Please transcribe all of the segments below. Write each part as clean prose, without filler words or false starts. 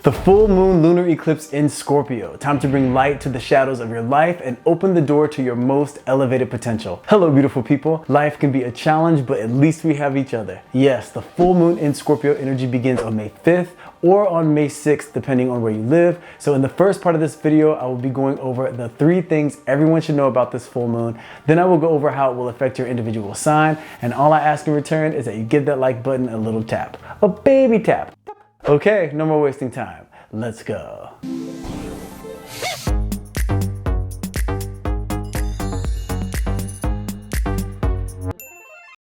The full moon lunar eclipse in Scorpio. Time to bring light to the shadows of your life and open the door to your most elevated potential. Hello, beautiful people. Life can be a challenge, but at least we have each other. Yes, the full moon in Scorpio energy begins on May 5th or on May 6th, depending on where you live. So in the first part of this video, I will be going over the 3 things everyone should know about this full moon. Then I will go over how it will affect your individual sign. And all I ask in return is that you give that like button a little tap, a baby tap. Okay, no more wasting time. Let's go.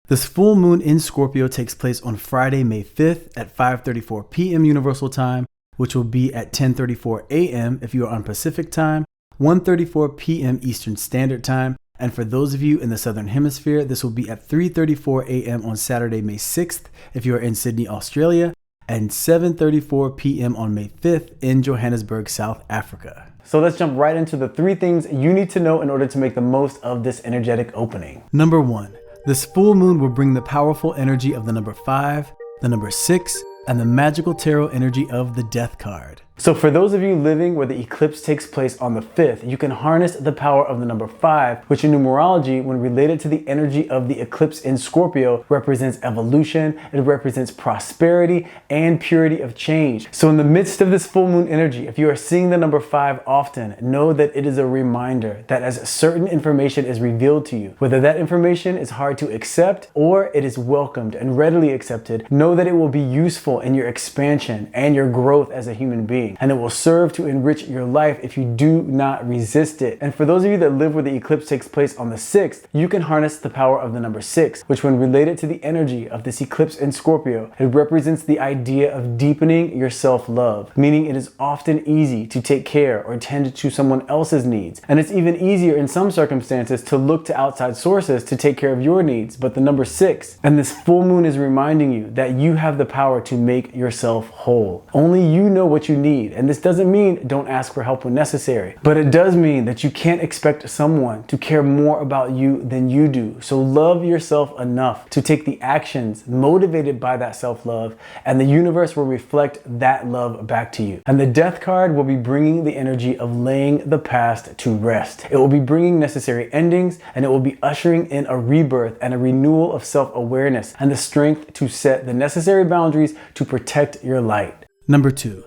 This full moon in Scorpio takes place on Friday, May 5th at 5:34 p.m. Universal Time, which will be at 10:34 a.m. if you are on Pacific Time, 1:34 p.m. Eastern Standard Time, and for those of you in the Southern Hemisphere, this will be at 3:34 a.m. on Saturday, May 6th if you are in Sydney, Australia, and 7:34 p.m. on May 5th in Johannesburg, South Africa. So let's jump right into the 3 things you need to know in order to make the most of this energetic opening. Number 1, this full moon will bring the powerful energy of the number 5, the number 6, and the magical tarot energy of the Death card. So for those of you living where the eclipse takes place on the 5th, you can harness the power of the number 5, which in numerology, when related to the energy of the eclipse in Scorpio, represents evolution, it represents prosperity and purity of change. So in the midst of this full moon energy, if you are seeing the number 5 often, know that it is a reminder that as certain information is revealed to you, whether that information is hard to accept or it is welcomed and readily accepted, know that it will be useful in your expansion and your growth as a human being. And it will serve to enrich your life if you do not resist it. And for those of you that live where the eclipse takes place on the 6th, you can harness the power of the number 6, which when related to the energy of this eclipse in Scorpio, it represents the idea of deepening your self-love, meaning it is often easy to take care or tend to someone else's needs. And it's even easier in some circumstances to look to outside sources to take care of your needs. But the number 6 and this full moon is reminding you that you have the power to make yourself whole. Only you know what you need. And this doesn't mean don't ask for help when necessary, but it does mean that you can't expect someone to care more about you than you do. So love yourself enough to take the actions motivated by that self-love, and the universe will reflect that love back to you. And the Death card will be bringing the energy of laying the past to rest. It will be bringing necessary endings, and it will be ushering in a rebirth and a renewal of self-awareness and the strength to set the necessary boundaries to protect your light. Number 2.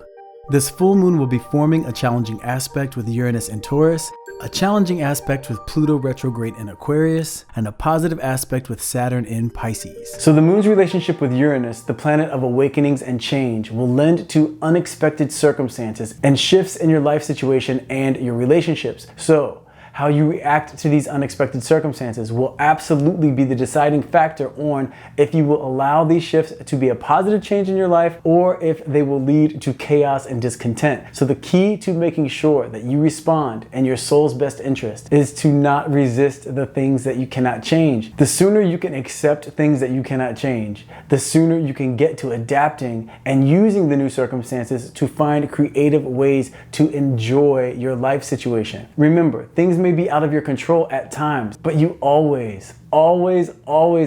This full moon will be forming a challenging aspect with Uranus and Taurus, a challenging aspect with Pluto retrograde in Aquarius, and a positive aspect with Saturn in Pisces. So the moon's relationship with Uranus, the planet of awakenings and change, will lend to unexpected circumstances and shifts in your life situation and your relationships. So how you react to these unexpected circumstances will absolutely be the deciding factor on if you will allow these shifts to be a positive change in your life or if they will lead to chaos and discontent. So the key to making sure that you respond in your soul's best interest is to not resist the things that you cannot change. The sooner you can accept things that you cannot change, the sooner you can get to adapting and using the new circumstances to find creative ways to enjoy your life situation. Remember, things may be out of your control at times, but you always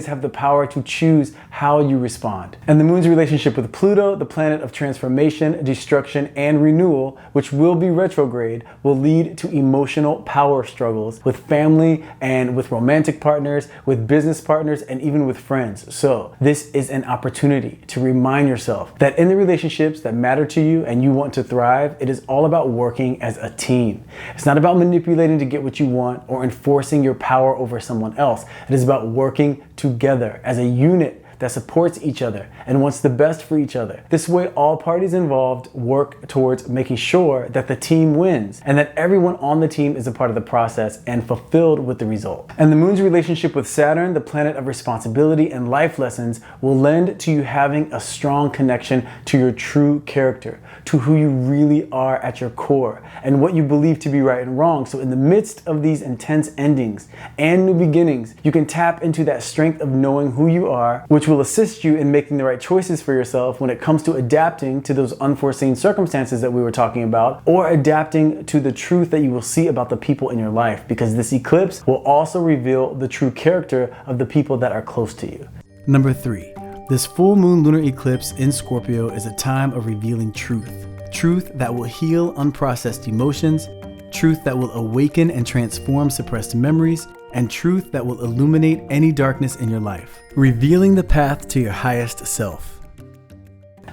have the power to choose how you respond. And the moon's relationship with Pluto, the planet of transformation, destruction, and renewal, which will be retrograde, will lead to emotional power struggles with family and with romantic partners, with business partners, and even with friends. So this is an opportunity to remind yourself that in the relationships that matter to you and you want to thrive, it is all about working as a team. It's not about manipulating to get what you want or enforcing your power over someone else. It is about working together as a unit that supports each other and wants the best for each other. This way, all parties involved work towards making sure that the team wins and that everyone on the team is a part of the process and fulfilled with the result. And the moon's relationship with Saturn, the planet of responsibility and life lessons, will lend to you having a strong connection to your true character, to who you really are at your core, and what you believe to be right and wrong. So in the midst of these intense endings and new beginnings, you can tap into that strength of knowing who you are, which will assist you in making the right choices for yourself when it comes to adapting to those unforeseen circumstances that we were talking about, or adapting to the truth that you will see about the people in your life, because this eclipse will also reveal the true character of the people that are close to you. Number 3. This full moon lunar eclipse in Scorpio is a time of revealing truth. truth that will heal unprocessed emotions, truth that will awaken and transform suppressed memories, and truth that will illuminate any darkness in your life, revealing the path to your highest self.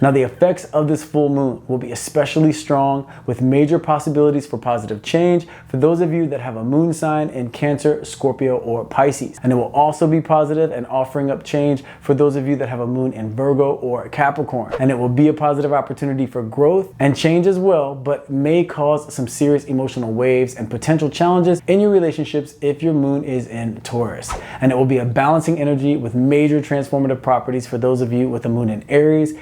Now, the effects of this full moon will be especially strong, with major possibilities for positive change for those of you that have a moon sign in Cancer, Scorpio, or Pisces. And it will also be positive and offering up change for those of you that have a moon in Virgo or Capricorn. And it will be a positive opportunity for growth and change as well, but may cause some serious emotional waves and potential challenges in your relationships if your moon is in Taurus. And it will be a balancing energy with major transformative properties for those of you with a moon in Aries,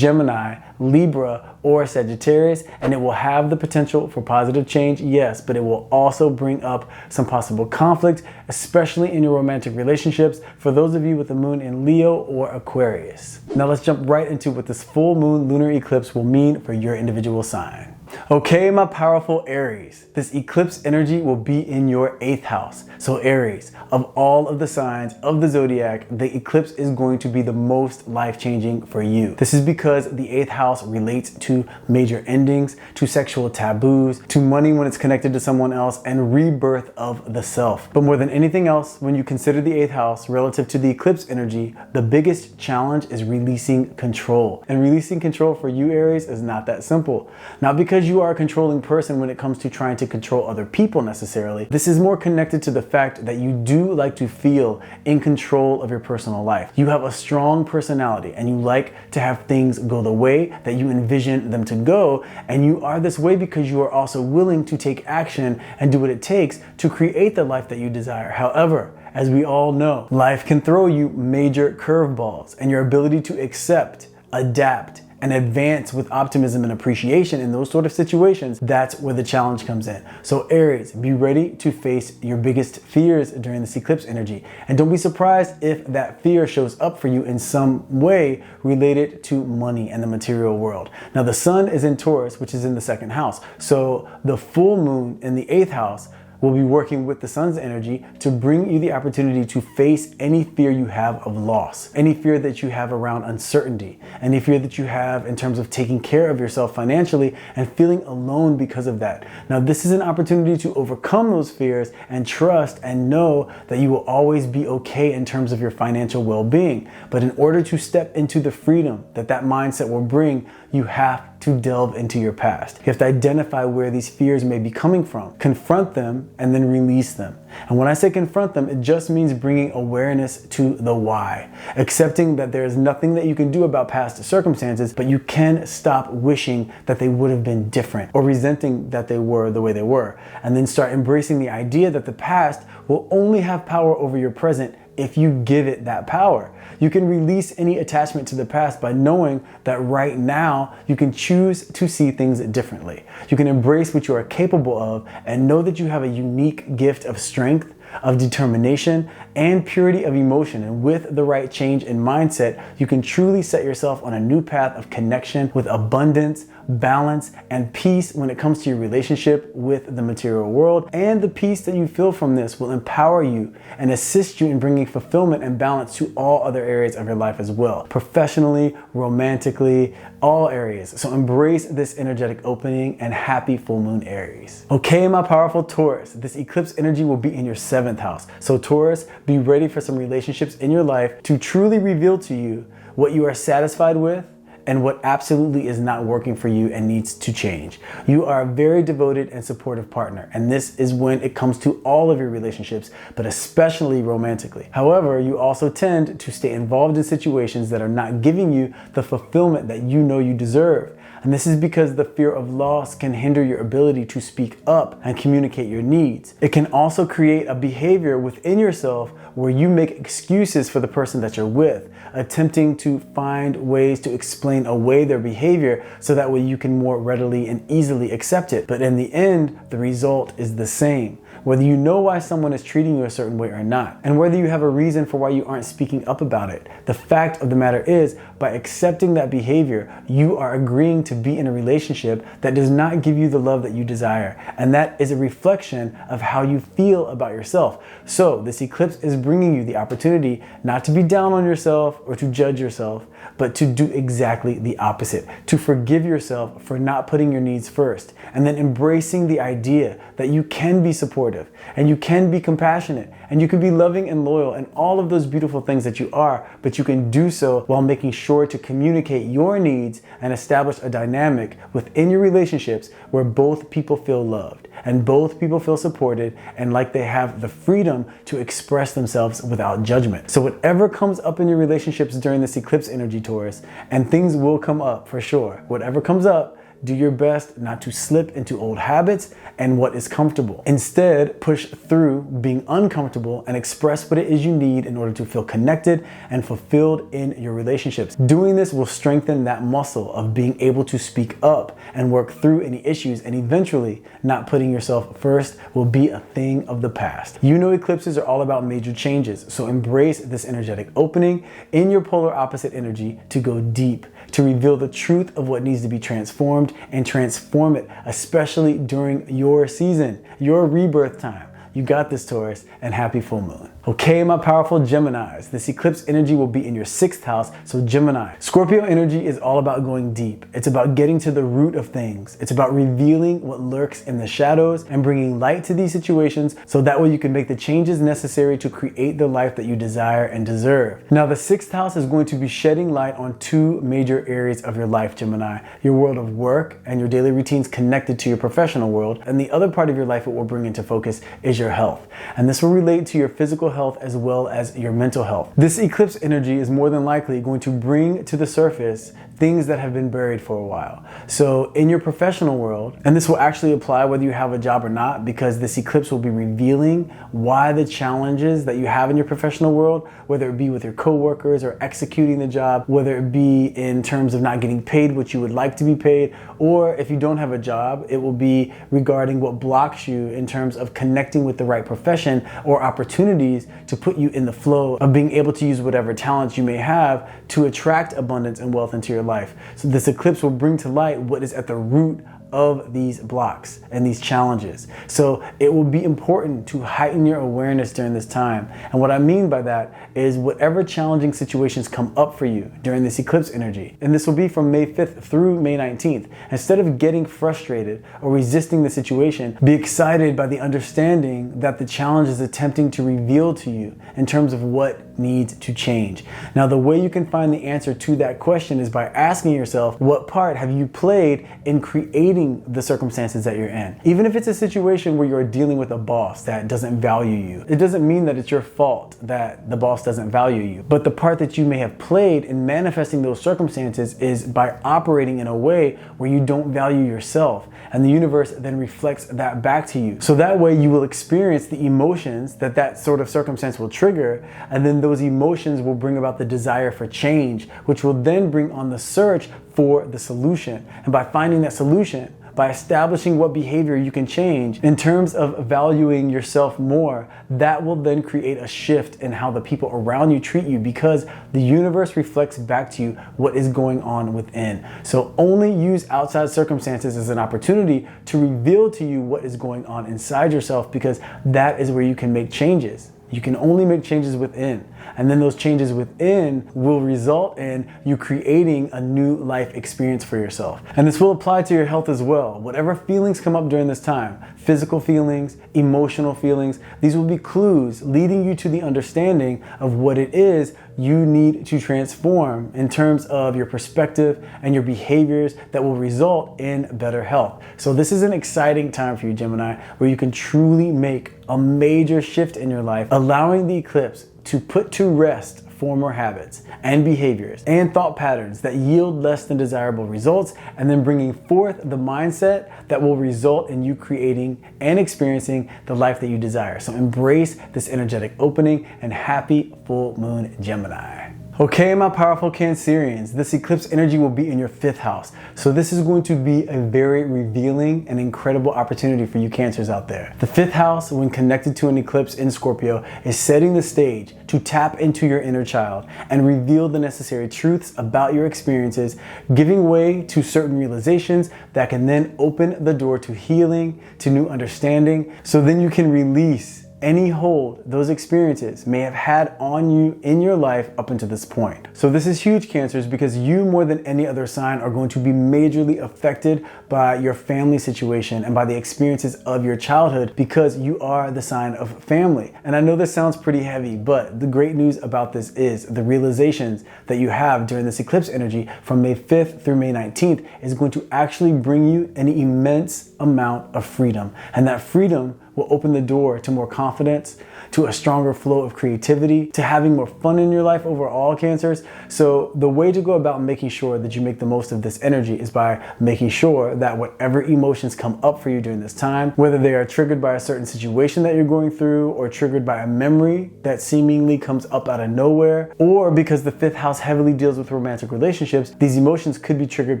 Gemini, Libra, or Sagittarius, and it will have the potential for positive change, yes, but it will also bring up some possible conflict, especially in your romantic relationships for those of you with a moon in Leo or Aquarius. Now let's jump right into what this full moon lunar eclipse will mean for your individual sign. Okay, my powerful Aries, this eclipse energy will be in your 8th house. So Aries, of all of the signs of the zodiac, the eclipse is going to be the most life-changing for you. This is because the 8th house relates to major endings, to sexual taboos, to money when it's connected to someone else, and rebirth of the self. But more than anything else, when you consider the 8th house relative to the eclipse energy, the biggest challenge is releasing control. And releasing control for you, Aries, is not that simple. Not because you are a controlling person when it comes to trying to control other people necessarily. This is more connected to the fact that you do like to feel in control of your personal life. You have a strong personality and you like to have things go the way that you envision them to go, and you are this way because you are also willing to take action and do what it takes to create the life that you desire. However, as we all know, life can throw you major curveballs, and your ability to accept, adapt, and advance with optimism and appreciation in those sort of situations, that's where the challenge comes in. So Aries, be ready to face your biggest fears during this eclipse energy. And don't be surprised if that fear shows up for you in some way related to money and the material world. Now the sun is in Taurus, which is in the 2nd house. So the full moon in the 8th house will be working with the sun's energy to bring you the opportunity to face any fear you have of loss, any fear that you have around uncertainty, any fear that you have in terms of taking care of yourself financially and feeling alone because of that. Now, this is an opportunity to overcome those fears and trust and know that you will always be okay in terms of your financial well-being. But in order to step into the freedom that that mindset will bring, you have to delve into your past. You have to identify where these fears may be coming from, confront them, and then release them. And when I say confront them, it just means bringing awareness to the why, accepting that there is nothing that you can do about past circumstances, but you can stop wishing that they would have been different or resenting that they were the way they were, and then start embracing the idea that the past will only have power over your present if you give it that power. You can release any attachment to the past by knowing that right now you can choose to see things differently. You can embrace what you are capable of and know that you have a unique gift of strength, of determination, and purity of emotion. And with the right change in mindset, you can truly set yourself on a new path of connection with abundance, balance, and peace when it comes to your relationship with the material world. And the peace that you feel from this will empower you and assist you in bringing fulfillment and balance to all other areas of your life as well. Professionally, romantically, all areas. So embrace this energetic opening, and happy full moon Aries. Okay, my powerful Taurus, this eclipse energy will be in your 7th house. So Taurus, be ready for some relationships in your life to truly reveal to you what you are satisfied with and what absolutely is not working for you and needs to change. You are a very devoted and supportive partner, and this is when it comes to all of your relationships, but especially romantically. However, you also tend to stay involved in situations that are not giving you the fulfillment that you know you deserve. And this is because the fear of loss can hinder your ability to speak up and communicate your needs. It can also create a behavior within yourself where you make excuses for the person that you're with, attempting to find ways to explain away their behavior so that way you can more readily and easily accept it. But in the end, the result is the same. Whether you know why someone is treating you a certain way or not, and whether you have a reason for why you aren't speaking up about it, the fact of the matter is, by accepting that behavior, you are agreeing to be in a relationship that does not give you the love that you desire. And that is a reflection of how you feel about yourself. So this eclipse is bringing you the opportunity not to be down on yourself or to judge yourself, but to do exactly the opposite, to forgive yourself for not putting your needs first, and then embracing the idea that you can be supportive and you can be compassionate and you can be loving and loyal and all of those beautiful things that you are, but you can do so while making sure to communicate your needs and establish a dynamic within your relationships where both people feel loved and both people feel supported and like they have the freedom to express themselves without judgment. So whatever comes up in your relationships during this eclipse energy, Taurus, and things will come up for sure, whatever comes up, do your best not to slip into old habits and what is comfortable. Instead, push through being uncomfortable and express what it is you need in order to feel connected and fulfilled in your relationships. Doing this will strengthen that muscle of being able to speak up and work through any issues, and eventually not putting yourself first will be a thing of the past. You know, eclipses are all about major changes, so embrace this energetic opening in your polar opposite energy to go deep, to reveal the truth of what needs to be transformed and transform it, especially during your season, your rebirth time. You got this, Taurus, and happy full moon. Okay, my powerful Geminis, this eclipse energy will be in your 6th house, so Gemini. Scorpio energy is all about going deep. It's about getting to the root of things. It's about revealing what lurks in the shadows and bringing light to these situations so that way you can make the changes necessary to create the life that you desire and deserve. Now, the 6th house is going to be shedding light on 2 major areas of your life, Gemini. Your world of work and your daily routines connected to your professional world, and the other part of your life it will bring into focus is your health. And this will relate to your physical health as well as your mental health. This eclipse energy is more than likely going to bring to the surface things that have been buried for a while. So in your professional world, and this will actually apply whether you have a job or not, because this eclipse will be revealing why the challenges that you have in your professional world, whether it be with your coworkers or executing the job, whether it be in terms of not getting paid what you would like to be paid, or if you don't have a job, it will be regarding what blocks you in terms of connecting with the right profession or opportunities to put you in the flow of being able to use whatever talents you may have to attract abundance and wealth into your life. So this eclipse will bring to light what is at the root of these blocks and these challenges. So it will be important to heighten your awareness during this time. And what I mean by that is whatever challenging situations come up for you during this eclipse energy, and this will be from May 5th through May 19th, instead of getting frustrated or resisting the situation, be excited by the understanding that the challenge is attempting to reveal to you in terms of what needs to change. Now, the way you can find the answer to that question is by asking yourself, what part have you played in creating the circumstances that you're in? Even if it's a situation where you're dealing with a boss that doesn't value you, it doesn't mean that it's your fault that the boss doesn't value you. But the part that you may have played in manifesting those circumstances is by operating in a way where you don't value yourself, and the universe then reflects that back to you. So that way you will experience the emotions that that sort of circumstance will trigger, and then those emotions will bring about the desire for change, which will then bring on the search for the solution. And by finding that solution, by establishing what behavior you can change in terms of valuing yourself more, that will then create a shift in how the people around you treat you, because the universe reflects back to you what is going on within. So only use outside circumstances as an opportunity to reveal to you what is going on inside yourself, because that is where you can make changes. You can only make changes within. And then those changes within will result in you creating a new life experience for yourself. And this will apply to your health as well. Whatever feelings come up during this time, physical feelings, emotional feelings, these will be clues leading you to the understanding of what it is you need to transform in terms of your perspective and your behaviors that will result in better health. So this is an exciting time for you, Gemini, where you can truly make a major shift in your life, allowing the eclipse to put to rest former habits and behaviors and thought patterns that yield less than desirable results, and then bringing forth the mindset that will result in you creating and experiencing the life that you desire. So embrace this energetic opening, and happy full moon, Gemini. Okay, my powerful Cancerians, this eclipse energy will be in your 5th house. So this is going to be a very revealing and incredible opportunity for you Cancers out there. The 5th house, when connected to an eclipse in Scorpio, is setting the stage to tap into your inner child and reveal the necessary truths about your experiences, giving way to certain realizations that can then open the door to healing, to new understanding, so then you can release any hold those experiences may have had on you in your life up until this point. So this is huge, Cancers, because you more than any other sign are going to be majorly affected by your family situation and by the experiences of your childhood, because you are the sign of family. And I know this sounds pretty heavy, but the great news about this is the realizations that you have during this eclipse energy from May 5th through May 19th is going to actually bring you an immense amount of freedom. And that freedom will open the door to more confidence, to a stronger flow of creativity, to having more fun in your life overall, Cancers. So the way to go about making sure that you make the most of this energy is by making sure that whatever emotions come up for you during this time, whether they are triggered by a certain situation that you're going through, or triggered by a memory that seemingly comes up out of nowhere, or because the 5th house heavily deals with romantic relationships, these emotions could be triggered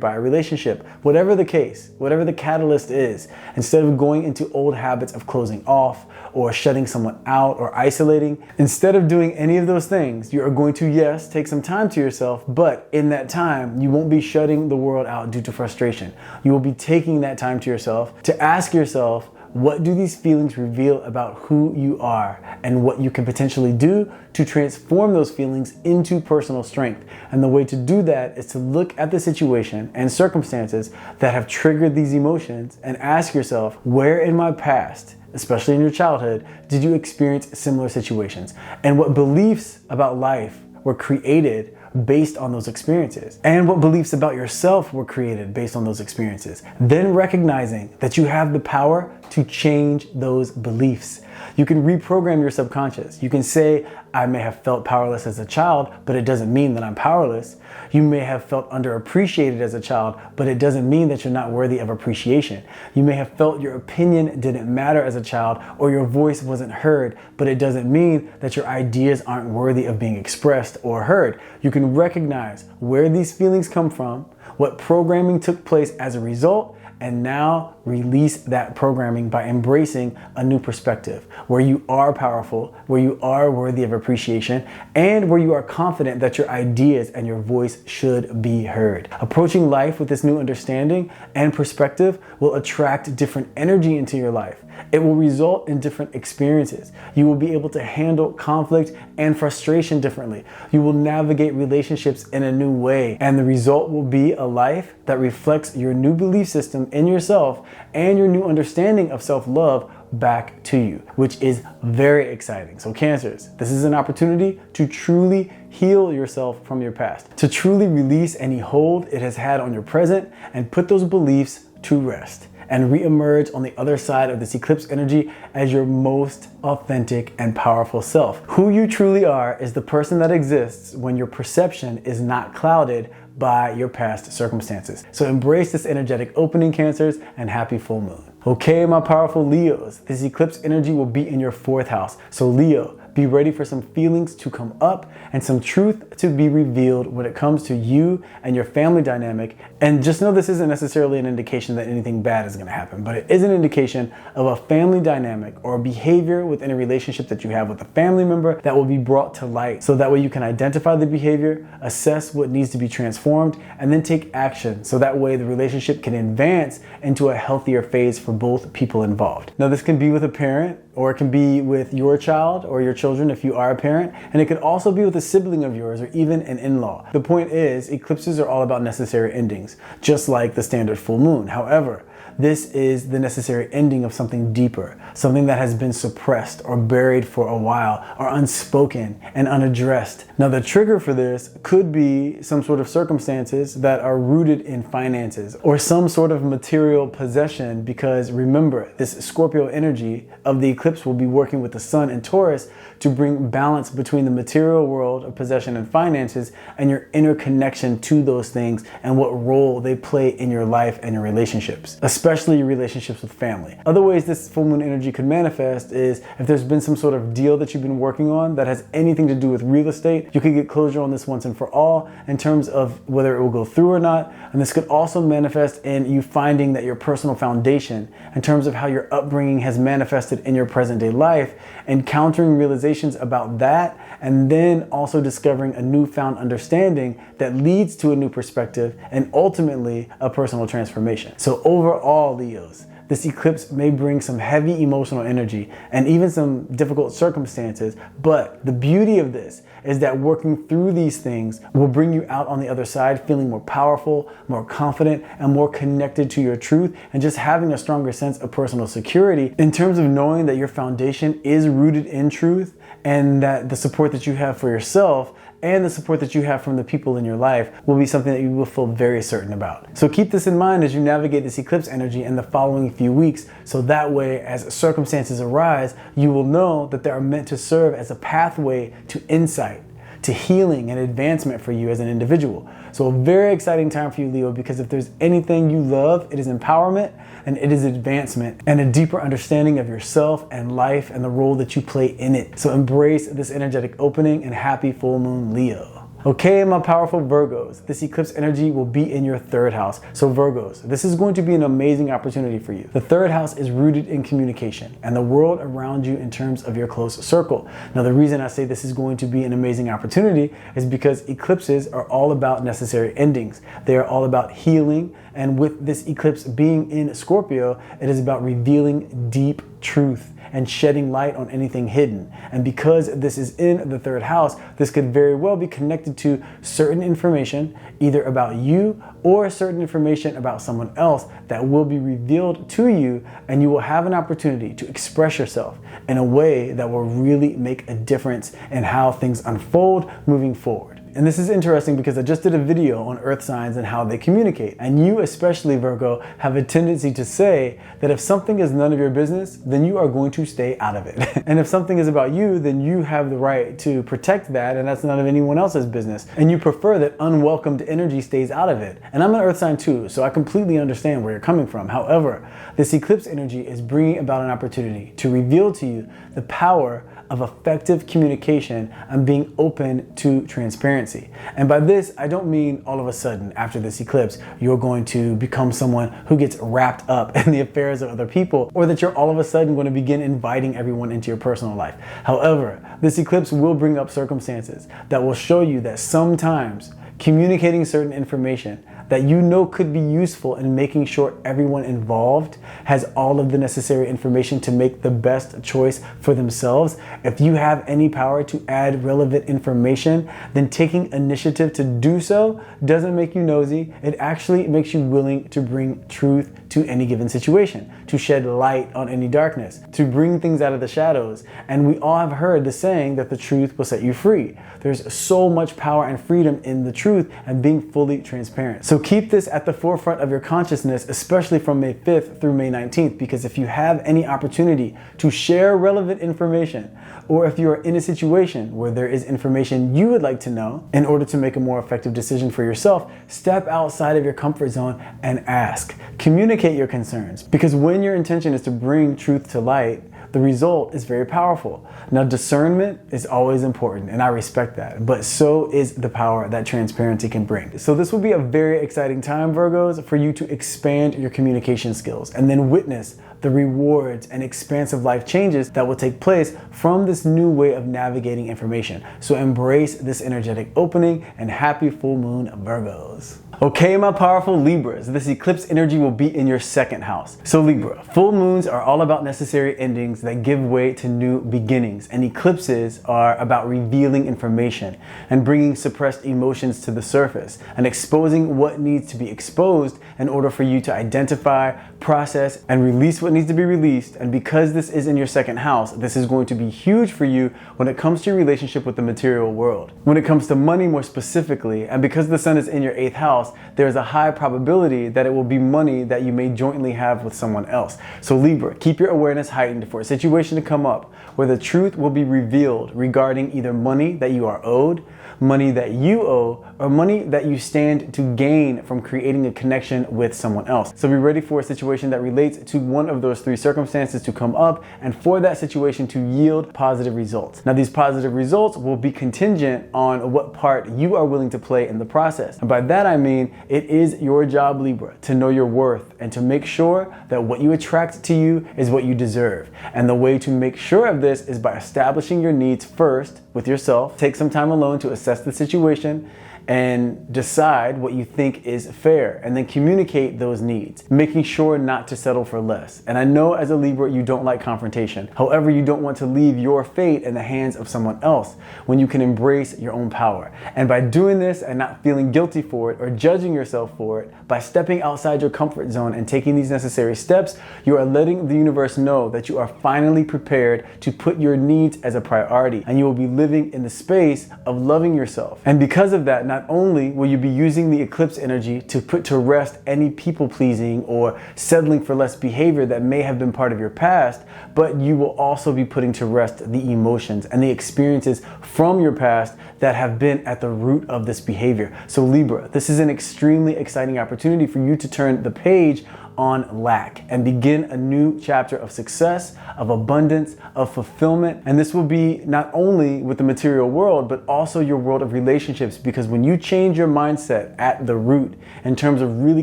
by a relationship. Whatever the case, whatever the catalyst is, instead of going into old habits of closing off or shutting someone out or isolating, instead of doing any of those things, you are going to, yes, take some time to yourself, but in that time, you won't be shutting the world out due to frustration. You will be taking that time to yourself to ask yourself, what do these feelings reveal about who you are, and what you can potentially do to transform those feelings into personal strength? And the way to do that is to look at the situation and circumstances that have triggered these emotions and ask yourself, where in my past, especially in your childhood, did you experience similar situations? And what beliefs about life were created based on those experiences? And what beliefs about yourself were created based on those experiences? Then recognizing that you have the power to change those beliefs. You can reprogram your subconscious. You can say, I may have felt powerless as a child, but it doesn't mean that I'm powerless. You may have felt underappreciated as a child, but it doesn't mean that you're not worthy of appreciation. You may have felt your opinion didn't matter as a child, or your voice wasn't heard, but it doesn't mean that your ideas aren't worthy of being expressed or heard. You can recognize where these feelings come from, what programming took place as a result, and now release that programming by embracing a new perspective where you are powerful, where you are worthy of appreciation, and where you are confident that your ideas and your voice should be heard. Approaching life with this new understanding and perspective will attract different energy into your life. It will result in different experiences. You will be able to handle conflict and frustration differently. You will navigate relationships in a new way, and the result will be a life that reflects your new belief system in yourself and your new understanding of self-love back to you, which is very exciting. So Cancers, this is an opportunity to truly heal yourself from your past, to truly release any hold it has had on your present and put those beliefs to rest, and re-emerge on the other side of this eclipse energy as your most authentic and powerful self. Who you truly are is the person that exists when your perception is not clouded by your past circumstances. So embrace this energetic opening, Cancers, and happy full moon. Okay, my powerful Leos, this eclipse energy will be in your 4th house. So Leo, be ready for some feelings to come up and some truth to be revealed when it comes to you and your family dynamic. And just know this isn't necessarily an indication that anything bad is going to happen, but it is an indication of a family dynamic or a behavior within a relationship that you have with a family member that will be brought to light. So that way you can identify the behavior, assess what needs to be transformed, and then take action. So that way the relationship can advance into a healthier phase for both people involved. Now, this can be with a parent, or it can be with your child or your children if you are a parent, and it could also be with a sibling of yours or even an in-law. The point is, eclipses are all about necessary endings, just like the standard full moon. However, this is the necessary ending of something deeper, something that has been suppressed or buried for a while, or unspoken and unaddressed. Now, the trigger for this could be some sort of circumstances that are rooted in finances or some sort of material possession, because remember, this Scorpio energy of the eclipse will be working with the sun and Taurus to bring balance between the material world of possession and finances and your inner connection to those things and what role they play in your life and your relationships, especially your relationships with family. Other ways this full moon energy could manifest is if there's been some sort of deal that you've been working on that has anything to do with real estate, you could get closure on this once and for all in terms of whether it will go through or not. And this could also manifest in you finding that your personal foundation, in terms of how your upbringing has manifested in your present day life, encountering realizations about that, and then also discovering a newfound understanding that leads to a new perspective and ultimately a personal transformation. So overall, Leos, this eclipse may bring some heavy emotional energy and even some difficult circumstances, but the beauty of this is that working through these things will bring you out on the other side feeling more powerful, more confident, and more connected to your truth, and just having a stronger sense of personal security in terms of knowing that your foundation is rooted in truth, and that the support that you have for yourself and the support that you have from the people in your life will be something that you will feel very certain about. So keep this in mind as you navigate this eclipse energy in the following few weeks, so that way as circumstances arise, you will know that they are meant to serve as a pathway to insight, to healing and advancement for you as an individual. So a very exciting time for you, Leo, because if there's anything you love, it is empowerment and it is advancement and a deeper understanding of yourself and life and the role that you play in it. So embrace this energetic opening and happy full moon, Leo. Okay, my powerful Virgos, this eclipse energy will be in your third house. So Virgos, this is going to be an amazing opportunity for you. The third house is rooted in communication and the world around you in terms of your close circle. Now, the reason I say this is going to be an amazing opportunity is because eclipses are all about necessary endings. They are all about healing. And with this eclipse being in Scorpio, it is about revealing deep truth and shedding light on anything hidden. And because this is in the third house, this could very well be connected to certain information, either about you or certain information about someone else that will be revealed to you, and you will have an opportunity to express yourself in a way that will really make a difference in how things unfold moving forward. And this is interesting because I just did a video on earth signs and how they communicate. And you, especially Virgo, have a tendency to say that if something is none of your business, then you are going to stay out of it. And if something is about you, then you have the right to protect that, and that's none of anyone else's business. And you prefer that unwelcomed energy stays out of it. And I'm an earth sign too, so I completely understand where you're coming from. However, this eclipse energy is bringing about an opportunity to reveal to you the power of effective communication and being open to transparency. And by this, I don't mean all of a sudden after this eclipse, you're going to become someone who gets wrapped up in the affairs of other people, or that you're all of a sudden going to begin inviting everyone into your personal life. However, this eclipse will bring up circumstances that will show you that sometimes communicating certain information that you know could be useful in making sure everyone involved has all of the necessary information to make the best choice for themselves. If you have any power to add relevant information, then taking initiative to do so doesn't make you nosy. It actually makes you willing to bring truth to any given situation, to shed light on any darkness, to bring things out of the shadows. And we all have heard the saying that the truth will set you free. There's so much power and freedom in the truth and being fully transparent. So keep this at the forefront of your consciousness, especially from May 5th through May 19th, because if you have any opportunity to share relevant information, or if you are in a situation where there is information you would like to know in order to make a more effective decision for yourself, step outside of your comfort zone and ask. Communicate your concerns, because when your intention is to bring truth to light, the result is very powerful. Now, discernment is always important, and I respect that, but so is the power that transparency can bring. So this will be a very exciting time, Virgos, for you to expand your communication skills and then witness the rewards and expansive life changes that will take place from this new way of navigating information. So embrace this energetic opening, and happy full moon, Virgos. Okay, my powerful Libras, this eclipse energy will be in your second house. So Libra, full moons are all about necessary endings that give way to new beginnings, and eclipses are about revealing information and bringing suppressed emotions to the surface and exposing what needs to be exposed in order for you to identify, process, and release what needs to be released. And because this is in your second house, this is going to be huge for you when it comes to your relationship with the material world. When it comes to money more specifically, and because the sun is in your 8th house, there is a high probability that it will be money that you may jointly have with someone else. So Libra, keep your awareness heightened for a situation to come up where the truth will be revealed regarding either money that you are owed, money that you owe, or money that you stand to gain from creating a connection with someone else. So be ready for a situation that relates to one of those three circumstances to come up, and for that situation to yield positive results. Now, these positive results will be contingent on what part you are willing to play in the process. And by that I mean, it is your job, Libra, to know your worth and to make sure that what you attract to you is what you deserve. And the way to make sure of this is by establishing your needs first with yourself. Take some time alone to assess the situation and decide what you think is fair, and then communicate those needs, making sure not to settle for less. And I know as a Libra, you don't like confrontation. However, you don't want to leave your fate in the hands of someone else when you can embrace your own power. And by doing this and not feeling guilty for it or judging yourself for it, by stepping outside your comfort zone and taking these necessary steps, you are letting the universe know that you are finally prepared to put your needs as a priority, and you will be living in the space of loving yourself. And because of that, not only will you be using the eclipse energy to put to rest any people pleasing or settling for less behavior that may have been part of your past, but you will also be putting to rest the emotions and the experiences from your past that have been at the root of this behavior. So Libra, this is an extremely exciting opportunity for you to turn the page on lack and begin a new chapter of success, of abundance, of fulfillment. And this will be not only with the material world, but also your world of relationships, because when you change your mindset at the root in terms of really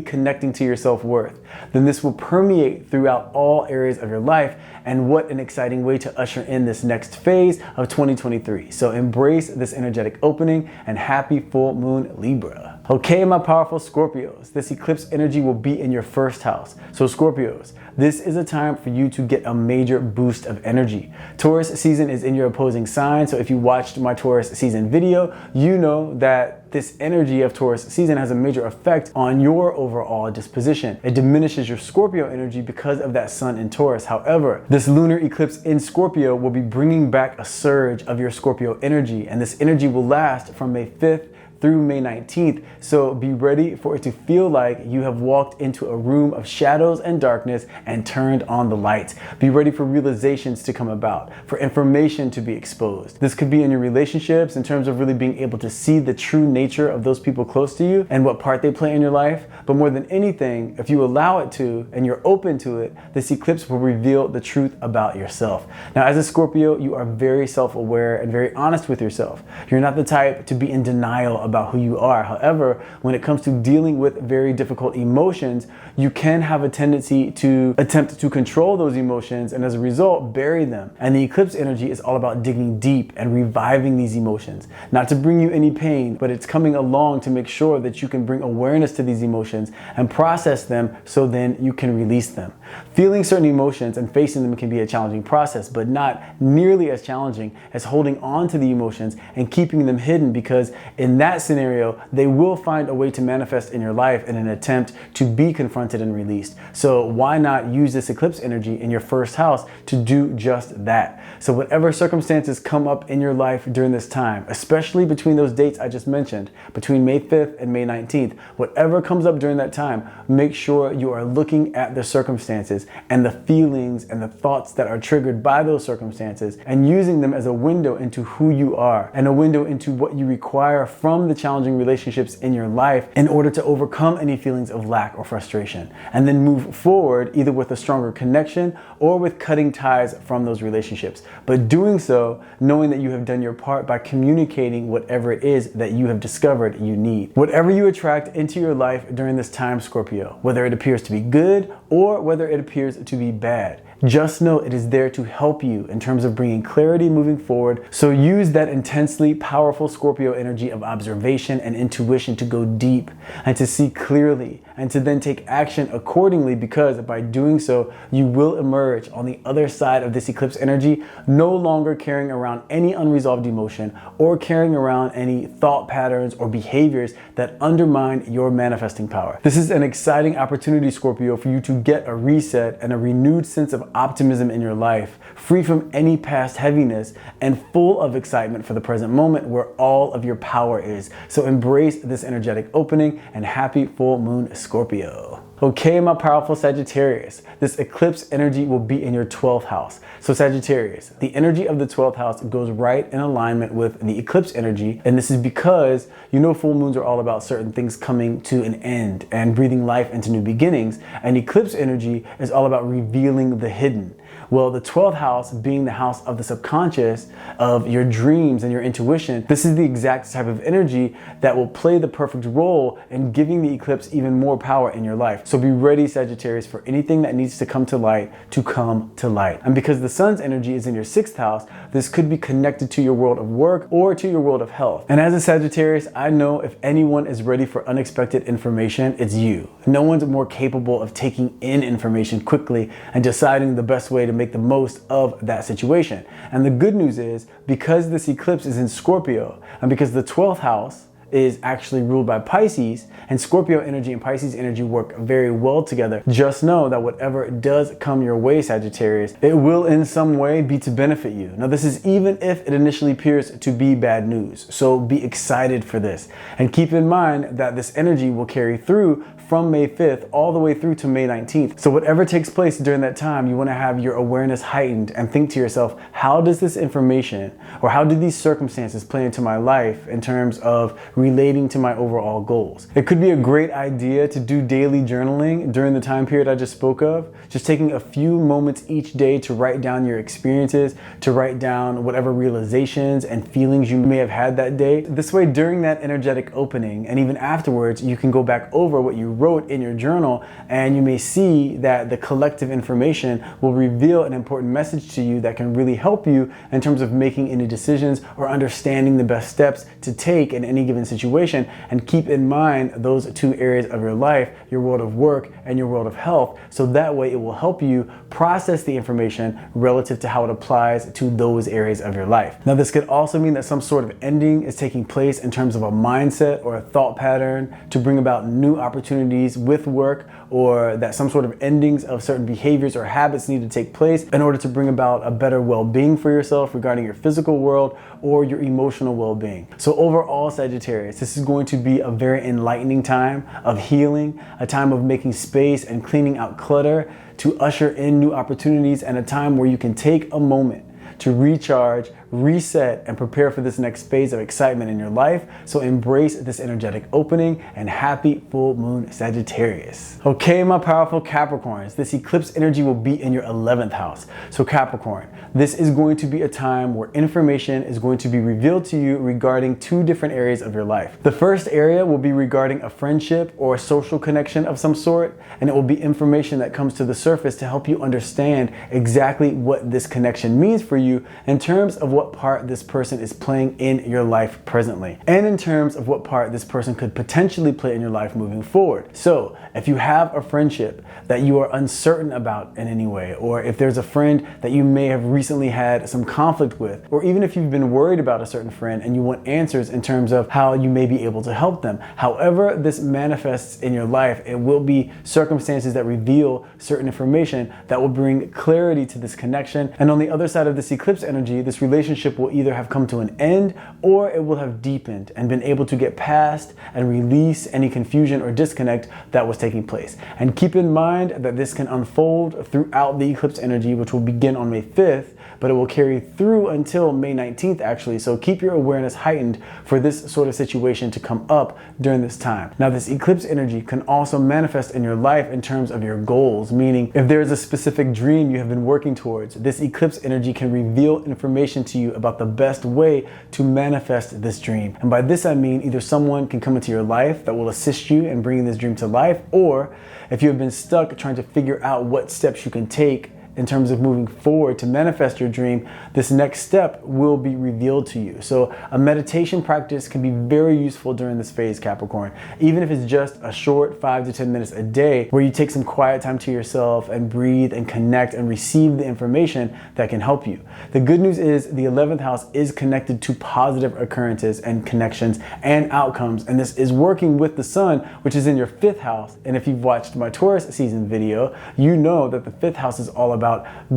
connecting to your self-worth, then this will permeate throughout all areas of your life. And what an exciting way to usher in this next phase of 2023. So embrace this energetic opening, and happy full moon, Libra. Okay, my powerful Scorpios, this eclipse energy will be in your first house. So Scorpios, this is a time for you to get a major boost of energy. Taurus season is in your opposing sign. So if you watched my Taurus season video, you know that this energy of Taurus season has a major effect on your overall disposition. It diminishes your Scorpio energy because of that sun in Taurus. However, this lunar eclipse in Scorpio will be bringing back a surge of your Scorpio energy, and this energy will last from May 5th through May 19th. So be ready for it to feel like you have walked into a room of shadows and darkness and turned on the lights. Be ready for realizations to come about, for information to be exposed. This could be in your relationships in terms of really being able to see the true nature of those people close to you and what part they play in your life. But more than anything, if you allow it to and you're open to it, this eclipse will reveal the truth about yourself. Now, as a Scorpio, you are very self-aware and very honest with yourself. You're not the type to be in denial about who you are. However, when it comes to dealing with very difficult emotions, you can have a tendency to attempt to control those emotions and as a result bury them. And the eclipse energy is all about digging deep and reviving these emotions, not to bring you any pain, but it's coming along to make sure that you can bring awareness to these emotions and process them so then you can release them. Feeling certain emotions and facing them can be a challenging process, but not nearly as challenging as holding on to the emotions and keeping them hidden, because in that scenario, they will find a way to manifest in your life in an attempt to be confronted and released. So why not use this eclipse energy in your first house to do just that? So whatever circumstances come up in your life during this time, especially between those dates I just mentioned, between May 5th and May 19th, whatever comes up during that time, make sure you are looking at the circumstances and the feelings and the thoughts that are triggered by those circumstances and using them as a window into who you are and a window into what you require from the challenging relationships in your life in order to overcome any feelings of lack or frustration, and then move forward either with a stronger connection or with cutting ties from those relationships. But doing so knowing that you have done your part by communicating whatever it is that you have discovered you need. Whatever you attract into your life during this time, Scorpio, whether it appears to be good or whether it appears to be bad, just know it is there to help you in terms of bringing clarity moving forward. So use that intensely powerful Scorpio energy of observation and intuition to go deep and to see clearly and to then take action accordingly, because by doing so, you will emerge on the other side of this eclipse energy, no longer carrying around any unresolved emotion or carrying around any thought patterns or behaviors that undermine your manifesting power. This is an exciting opportunity, Scorpio, for you to get a reset and a renewed sense of optimism in your life, free from any past heaviness and full of excitement for the present moment where all of your power is. So embrace this energetic opening, and happy full moon, Scorpio. Okay, my powerful Sagittarius, this eclipse energy will be in your 12th house. So Sagittarius, the energy of the 12th house goes right in alignment with the eclipse energy. And this is because you know full moons are all about certain things coming to an end and breathing life into new beginnings. And eclipse energy is all about revealing the hidden. Well, the 12th house being the house of the subconscious, of your dreams and your intuition, this is the exact type of energy that will play the perfect role in giving the eclipse even more power in your life. So be ready, Sagittarius, for anything that needs to come to light to come to light. And because the sun's energy is in your 6th house, this could be connected to your world of work or to your world of health. And as a Sagittarius, I know if anyone is ready for unexpected information, it's you. No one's more capable of taking in information quickly and deciding the best way to make the most of that situation. And the good news is, because this eclipse is in Scorpio, and because the 12th house is actually ruled by Pisces, and Scorpio energy and Pisces energy work very well together, just know that whatever does come your way, Sagittarius, it will in some way be to benefit you. Now, this is even if it initially appears to be bad news. So be excited for this. And keep in mind that this energy will carry through from May 5th all the way through to May 19th. So whatever takes place during that time, you want to have your awareness heightened and think to yourself, how does this information or how do these circumstances play into my life in terms of relating to my overall goals? It could be a great idea to do daily journaling during the time period I just spoke of, just taking a few moments each day to write down your experiences, to write down whatever realizations and feelings you may have had that day. This way, during that energetic opening and even afterwards, you can go back over what you wrote in your journal, and you may see that the collective information will reveal an important message to you that can really help you in terms of making any decisions or understanding the best steps to take in any given situation. And keep in mind those two areas of your life, your world of work and your world of health, so that way it will help you process the information relative to how it applies to those areas of your life. Now, this could also mean that some sort of ending is taking place in terms of a mindset or a thought pattern to bring about new opportunities with work, or that some sort of endings of certain behaviors or habits need to take place in order to bring about a better well-being for yourself regarding your physical world or your emotional well-being. So overall, Sagittarius, this is going to be a very enlightening time of healing, a time of making space and cleaning out clutter to usher in new opportunities, and a time where you can take a moment to recharge, reset, and prepare for this next phase of excitement in your life. So embrace this energetic opening, and happy full moon, Sagittarius. Okay, my powerful Capricorns, this eclipse energy will be in your 11th house. So Capricorn, this is going to be a time where information is going to be revealed to you regarding two different areas of your life. The first area will be regarding a friendship or a social connection of some sort, and it will be information that comes to the surface to help you understand exactly what this connection means for you in terms of what part this person is playing in your life presently, and in terms of what part this person could potentially play in your life moving forward. So if you have a friendship that you are uncertain about in any way, or if there's a friend that you may have recently had some conflict with, or even if you've been worried about a certain friend and you want answers in terms of how you may be able to help them, however this manifests in your life, it will be circumstances that reveal certain information that will bring clarity to this connection. And on the other side of this eclipse energy, this relationship will either have come to an end, or it will have deepened and been able to get past and release any confusion or disconnect that was taking place. And keep in mind that this can unfold throughout the eclipse energy, which will begin on May 5th, but it will carry through until May 19th actually. So keep your awareness heightened for this sort of situation to come up during this time. Now, this eclipse energy can also manifest in your life in terms of your goals, meaning if there is a specific dream you have been working towards, this eclipse energy can reveal information to you about the best way to manifest this dream. And by this I mean either someone can come into your life that will assist you in bringing this dream to life, or if you have been stuck trying to figure out what steps you can take in terms of moving forward to manifest your dream, this next step will be revealed to you. So a meditation practice can be very useful during this phase, Capricorn, even if it's just a short 5 to 10 minutes a day where you take some quiet time to yourself and breathe and connect and receive the information that can help you. The good news is the 11th house is connected to positive occurrences and connections and outcomes, and this is working with the sun, which is in your 5th house. And if you've watched my Taurus season video, you know that the 5th house is all about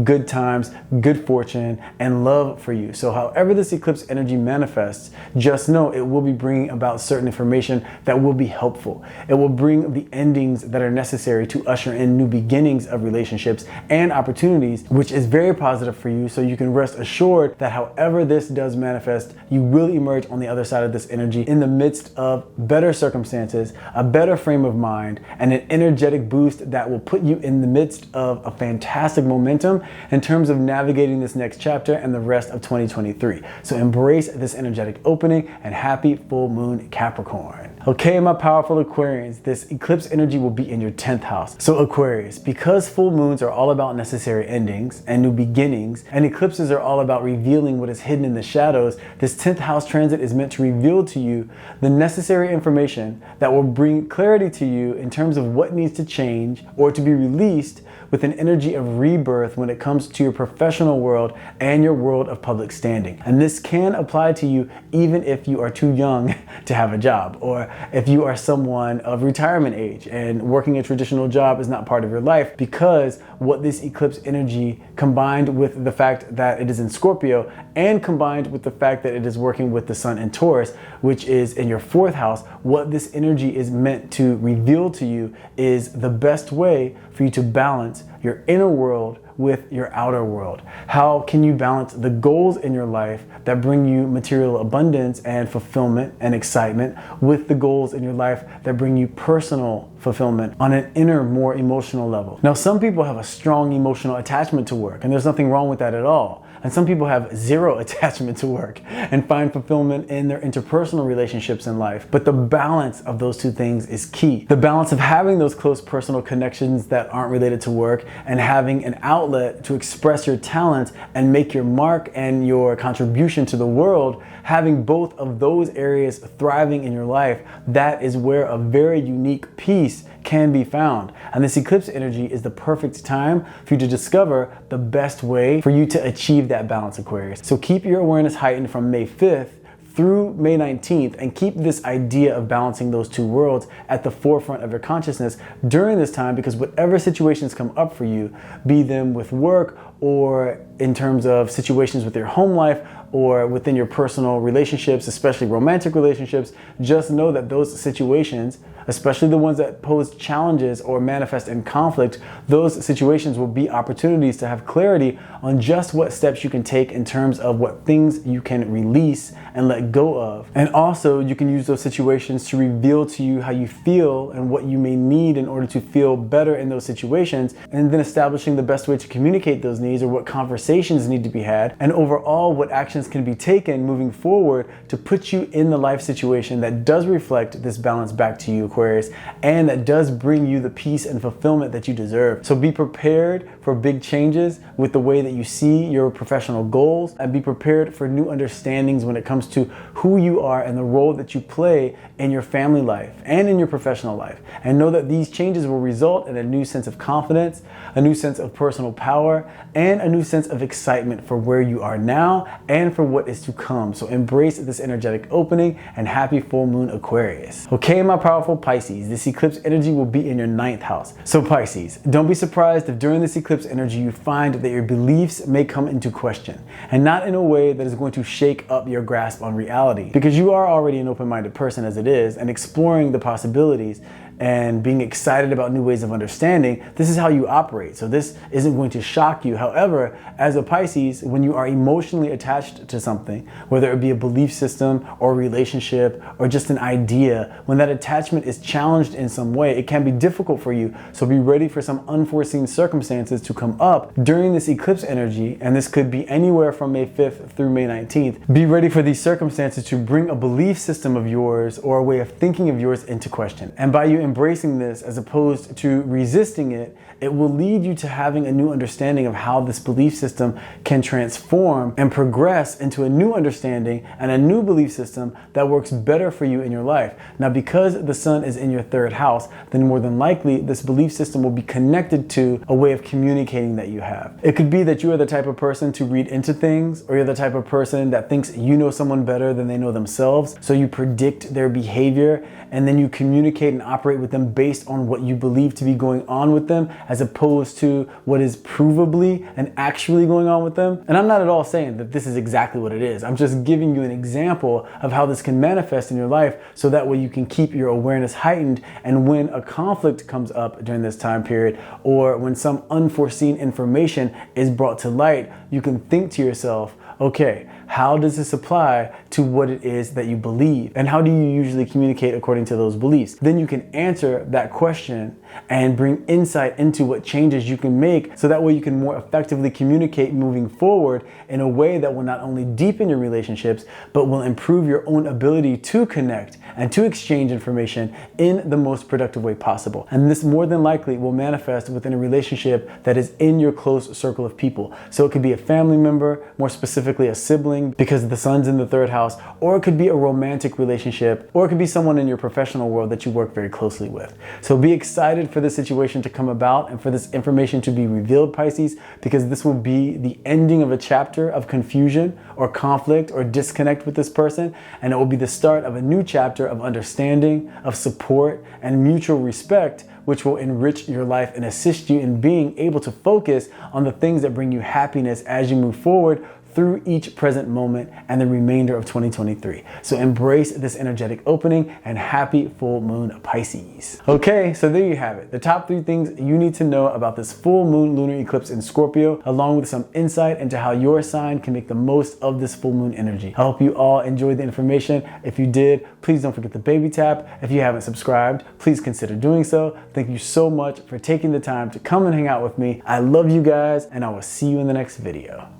good times, good fortune, and love for you. So however this eclipse energy manifests, just know it will be bringing about certain information that will be helpful. It will bring the endings that are necessary to usher in new beginnings of relationships and opportunities, which is very positive for you. So you can rest assured that however this does manifest, you will emerge on the other side of this energy in the midst of better circumstances, a better frame of mind, and an energetic boost that will put you in the midst of a fantastic momentum in terms of navigating this next chapter and the rest of 2023. So embrace this energetic opening and happy full moon Capricorn. Okay, my powerful Aquarians, this eclipse energy will be in your 10th house. So Aquarius, because full moons are all about necessary endings and new beginnings, and eclipses are all about revealing what is hidden in the shadows, this 10th house transit is meant to reveal to you the necessary information that will bring clarity to you in terms of what needs to change or to be released with an energy of rebirth when it comes to your professional world and your world of public standing. And this can apply to you even if you are too young to have a job, or if you are someone of retirement age and working a traditional job is not part of your life, because what this eclipse energy, combined with the fact that it is in Scorpio and combined with the fact that it is working with the sun in Taurus, which is in your 4th house, what this energy is meant to reveal to you is the best way for you to balance your inner world with your outer world. How can you balance the goals in your life that bring you material abundance and fulfillment and excitement with the goals in your life that bring you personal fulfillment on an inner, more emotional level? Now, some people have a strong emotional attachment to work, and there's nothing wrong with that at all. And some people have zero attachment to work and find fulfillment in their interpersonal relationships in life. But the balance of those two things is key. The balance of having those close personal connections that aren't related to work and having an outlet to express your talents and make your mark and your contribution to the world, having both of those areas thriving in your life, that is where a very unique peace can be found. And this eclipse energy is the perfect time for you to discover the best way for you to achieve that balance, Aquarius. So keep your awareness heightened from May 5th through May 19th and keep this idea of balancing those two worlds at the forefront of your consciousness during this time, because whatever situations come up for you, be them with work or in terms of situations with your home life or within your personal relationships, especially romantic relationships, just know that those situations, especially the ones that pose challenges or manifest in conflict, those situations will be opportunities to have clarity on just what steps you can take in terms of what things you can release and let go of. And also, you can use those situations to reveal to you how you feel and what you may need in order to feel better in those situations, and then establishing the best way to communicate those needs or what conversations need to be had, and overall what actions can be taken moving forward to put you in the life situation that does reflect this balance back to you, Aquarius, and that does bring you the peace and fulfillment that you deserve. So be prepared for big changes with the way that you see your professional goals, and be prepared for new understandings when it comes to who you are and the role that you play in your family life and in your professional life. And know that these changes will result in a new sense of confidence, a new sense of personal power, and a new sense of excitement for where you are now and for what is to come. So embrace this energetic opening and happy full moon, Aquarius. Okay, my powerful Pisces, this eclipse energy will be in your 9th house. So Pisces, don't be surprised if during this eclipse energy you find that your beliefs may come into question, and not in a way that is going to shake up your grasp on reality, because you are already an open-minded person as it is, and exploring the possibilities and being excited about new ways of understanding. This is how you operate. So this isn't going to shock you. However, as a Pisces, when you are emotionally attached to something, whether it be a belief system or a relationship or just an idea, when that attachment is challenged in some way, it can be difficult for you. So be ready for some unforeseen circumstances to come up during this eclipse energy. And this could be anywhere from May 5th through May 19th. Be ready for these circumstances to bring a belief system of yours or a way of thinking of yours into question. And by you embracing this as opposed to resisting it, it will lead you to having a new understanding of how this belief system can transform and progress into a new understanding and a new belief system that works better for you in your life. Now, because the sun is in your 3rd house, then more than likely this belief system will be connected to a way of communicating that you have. It could be that you are the type of person to read into things, or you're the type of person that thinks you know someone better than they know themselves. So you predict their behavior and then you communicate and operate with them based on what you believe to be going on with them, as opposed to what is provably and actually going on with them. And I'm not at all saying that this is exactly what it is. I'm just giving you an example of how this can manifest in your life, so that way you can keep your awareness heightened, and when a conflict comes up during this time period, or when some unforeseen information is brought to light, you can think to yourself, okay, how does this apply to what it is that you believe? And how do you usually communicate according to those beliefs? Then you can answer that question and bring insight into what changes you can make, so that way you can more effectively communicate moving forward in a way that will not only deepen your relationships, but will improve your own ability to connect and to exchange information in the most productive way possible. And this more than likely will manifest within a relationship that is in your close circle of people. So it could be a family member, more specifically a sibling, because the sun's in the third house, or it could be a romantic relationship, or it could be someone in your professional world that you work very closely with. So be excited for this situation to come about and for this information to be revealed, Pisces, because this will be the ending of a chapter of confusion or conflict or disconnect with this person, and it will be the start of a new chapter of understanding, of support, and mutual respect, which will enrich your life and assist you in being able to focus on the things that bring you happiness as you move forward through each present moment and the remainder of 2023. So embrace this energetic opening, and happy full moon, Pisces. Okay, so there you have it. The top 3 things you need to know about this full moon lunar eclipse in Scorpio, along with some insight into how your sign can make the most of this full moon energy. I hope you all enjoyed the information. If you did, please don't forget the baby tap. If you haven't subscribed, please consider doing so. Thank you so much for taking the time to come and hang out with me. I love you guys, and I will see you in the next video.